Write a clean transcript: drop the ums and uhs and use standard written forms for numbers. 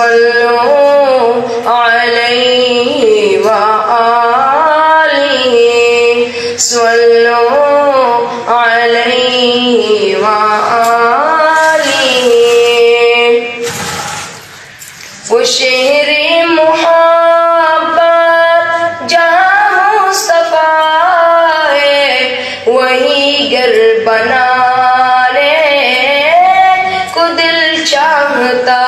सल्लू अलैहि व आलिहि सल्लू अलैहि व आलिहि। वो शहरे मोहब्बत जहाँ मुस्तफा है, वही घर बनाने को दिल चाहता